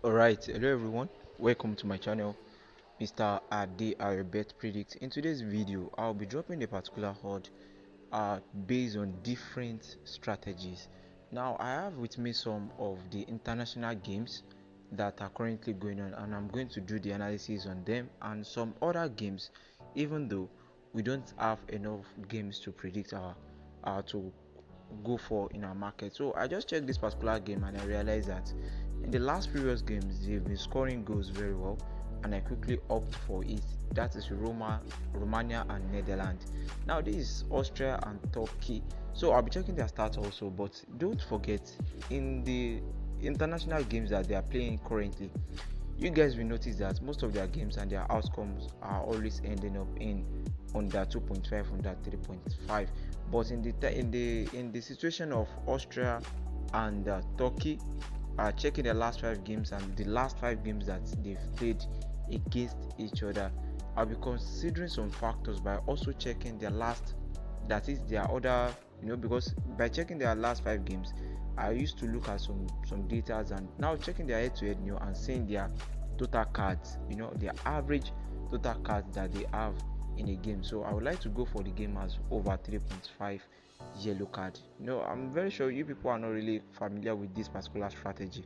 Alright, hello everyone, welcome to my channel, Mr. Ade Bet Predict. In today's video, I'll be dropping a particular odd based on different strategies. Now, I have with me some of the international games that are currently going on, and I'm going to do the analysis on them and some other games, even though we don't have enough games to predict to go for in our market. So I just checked this particular game and I realized that in the last previous games they've been scoring goals very well, and I quickly opt for it. That is Romania and Netherlands. Now this is Austria and Turkey. So I'll be checking their stats also, but don't forget, in the international games that they are playing currently, you guys will notice that most of their games and their outcomes are always ending up in under 2.5, under 3.5. But in the situation of Austria and Turkey, checking the last 5 games and the last 5 games that they've played against each other, I'll be considering some factors by also checking their last, that is their other, because by checking their last 5 games, I used to look at some data, and now checking their head-to-head, and seeing their total cards, their average total cards that they have in a game. So I would like to go for the game as over 3.5 yellow card. I'm very sure you people are not really familiar with this particular strategy,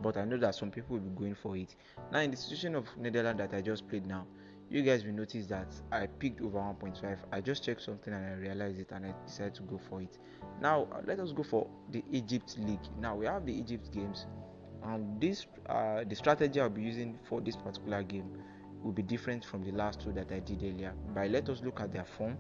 but I know that some people will be going for it. Now, in the situation of Netherlands that I just played now, you guys will notice that I picked over 1.5. I just checked something and I realized it, and I decided to go for it. Now let us go for the Egypt League. Now we have the Egypt games, and this the strategy I'll be using for this particular game will be different from the last two that I did earlier. But let us look at their form,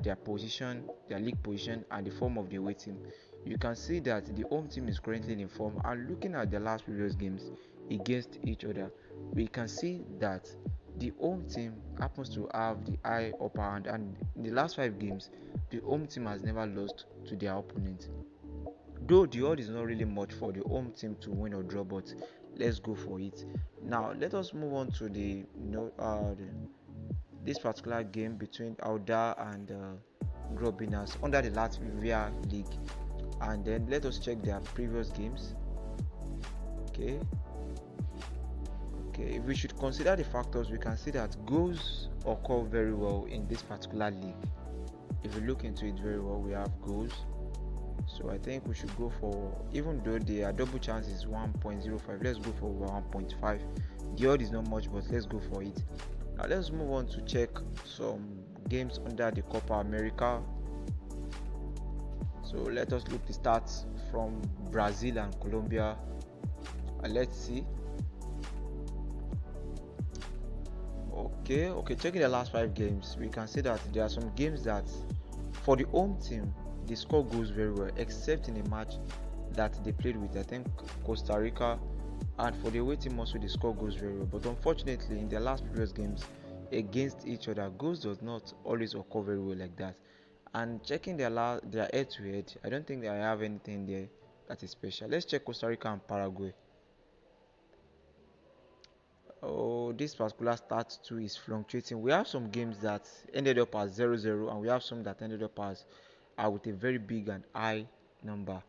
their position, their league position, and the form of the away team. You can see that the home team is currently in form, and looking at the last previous games against each other, we can see that the home team happens to have the high upper hand, and in the last 5 games, the home team has never lost to their opponent. Though the odd is not really much for the home team to win or draw, but let's go for it. Now let us move on to this particular game between Auda and Grobinas under the Latvia League, and then let us check their previous games. Okay, if we should consider the factors, we can see that goals occur very well in this particular league. If we look into it very well, we have goals. So I think we should go for, even though the double chance is 1.05, let's go for 1.5. The odd is not much, but let's go for it. Now let's move on to check some games under the Copa America. So let us look the stats from Brazil and Colombia. Let's see. Okay, checking the last 5 games, we can see that there are some games that for the home team the score goes very well, except in a match that they played with, I think, Costa Rica, and for the away team also the score goes very well. But unfortunately, in their last previous games against each other, goals does not always occur very well like that. And checking their head to head, I don't think I have anything there that is special. Let's check Costa Rica and Paraguay. Oh, this particular start too is fluctuating. We have some games that ended up as 0-0, and we have some that ended up as with a very big and high number.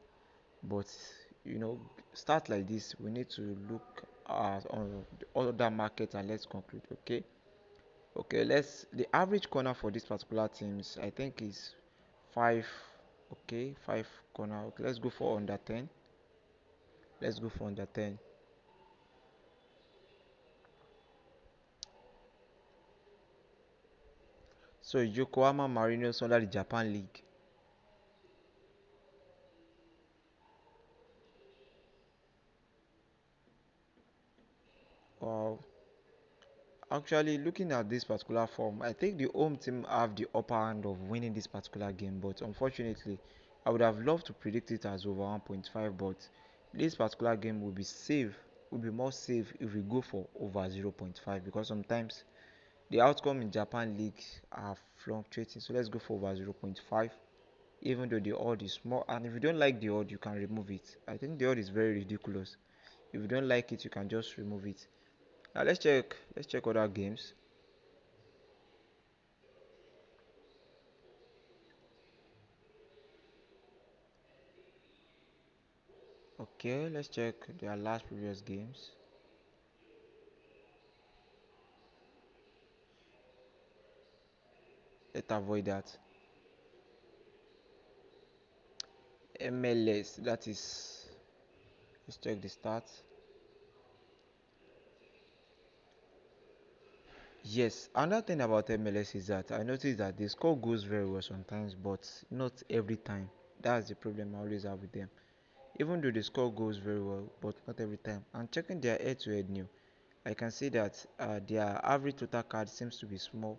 But you know, start like this, we need to look at on the other market, and let's conclude. Okay, let's the average corner for this particular teams, I think, is 5. Okay, 5 corner. Okay, let's go for under 10. Let's go for under 10. So Yokohama Marinos under the Japan League. Wow. Actually, looking at this particular form, I think the home team have the upper hand of winning this particular game, but unfortunately, I would have loved to predict it as over 1.5, but this particular game will be safe, will be more safe if we go for over 0.5, because sometimes the outcome in Japan League are fluctuating. So let's go for over 0.5, even though the odd is small. And if you don't like the odd, you can remove it. I think the odd is very ridiculous. If you don't like it, you can just remove it. Now let's check other games. Okay, let's check their last previous games. Let's avoid that. MLS, that is, let's check the stats. Yes, another thing about MLS is that I noticed that they score goals very well sometimes, but not every time. That's the problem I always have with them. Even though they score goals very well, but not every time. And checking their head-to-head new, I can see that their average total card seems to be small,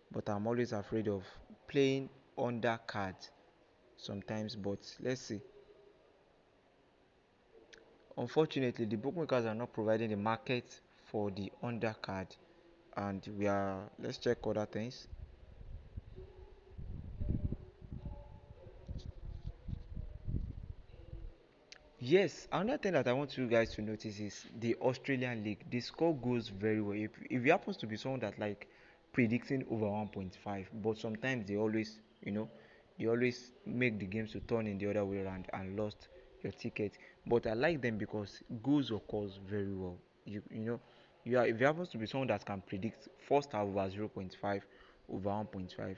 but I'm always afraid of playing under cards sometimes. But let's see. Unfortunately, the bookmakers are not providing the market for the undercard, and we are. Let's check other things. Yes, another thing that I want you guys to notice is the Australian League. The score goes very well. If you happens to be someone that like predicting over 1.5, but sometimes they always make the games to turn in the other way around and lost your ticket. But I like them because goes occurs very well. You know, if you happens to be someone that can predict first half over 0.5 over 1.5,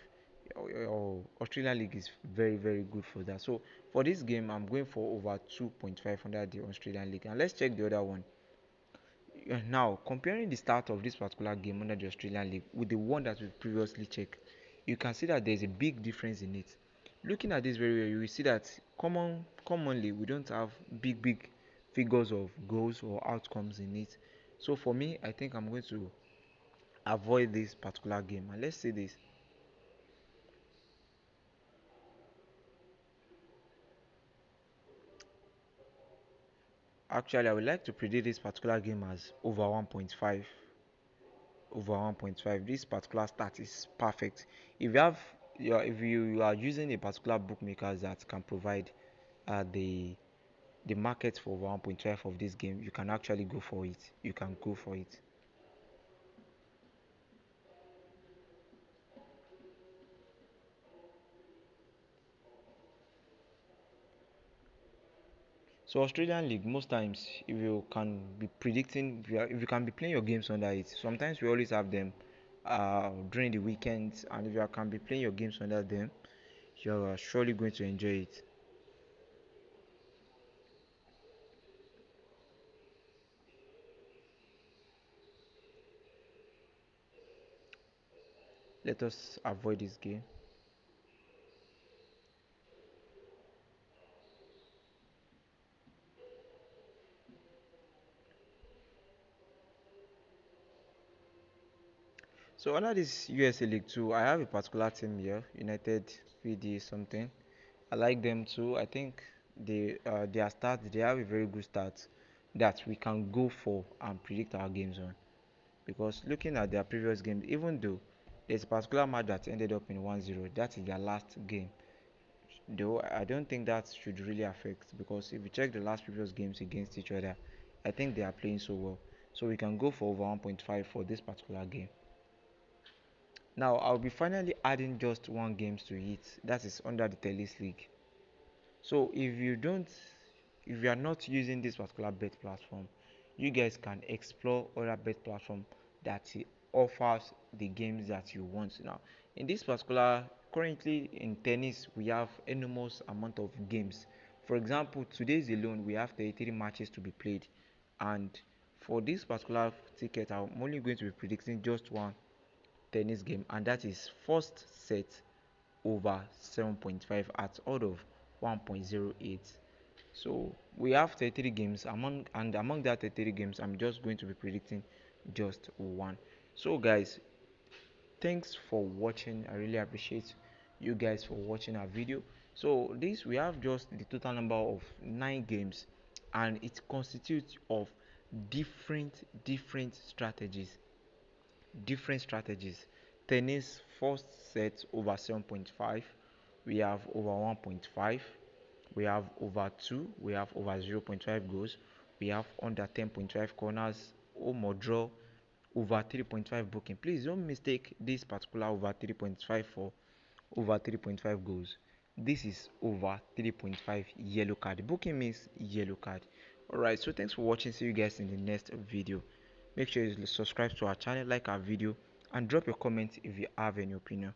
Australian League is very very good for that. So for this game, I'm going for over 2.5 under the Australian League. And let's check the other one. Now, comparing the start of this particular game under the Australian League with the one that we previously checked, you can see that there's a big difference in it. Looking at this very well, you will see that commonly we don't have big figures of goals or outcomes in it. So for me, I think I'm going to avoid this particular game. And let's see this. Actually, I would like to predict this particular game as over 1.5. Over 1.5. This particular stat is perfect. If you have if you are using a particular bookmaker that can provide the market for over 1.5 of this game, you can actually go for it. You can go for it. So Australian League, most times, if you can be predicting, if you can be playing your games under it, sometimes we always have them during the weekends, and if you can be playing your games under them, you're surely going to enjoy it. Let us avoid this game. So under this USA League 2, I have a particular team here, United PD something. I like them too. I think their start they have a very good start that we can go for and predict our games on. Because looking at their previous games, even though there's a particular match that ended up in 1-0, that is their last game. Though I don't think that should really affect because if you check the last previous games against each other, I think they are playing so well. So we can go for over 1.5 for this particular game. Now I'll be finally adding just one games to it. That is under the Telis League. So if you are not using this particular bet platform, you guys can explore other bet platform that offers the games that you want. Now, in this particular, currently in tennis, we have enormous amount of games. For example, today's alone, we have 33 matches to be played, and for this particular ticket, I'm only going to be predicting just one tennis game, and that is first set over 7.5 at odd of 1.08. So we have 33 games among that 33 games I'm just going to be predicting just one. So guys, thanks for watching. I really appreciate you guys for watching our video. So this we have just the total number of 9 games, and it constitutes of different strategies. Tennis first set over 7.5, we have over 1.5, we have over 2, we have over 0.5 goals, we have under 10.5 corners, home or draw, over 3.5 booking. Please don't mistake this particular over 3.5 for over 3.5 goals. this is over 3.5 yellow card. Booking means yellow card. Alright, so thanks for watching. See you guys in the next video. Make sure you subscribe to our channel, like our video, and drop your comments if you have any opinion.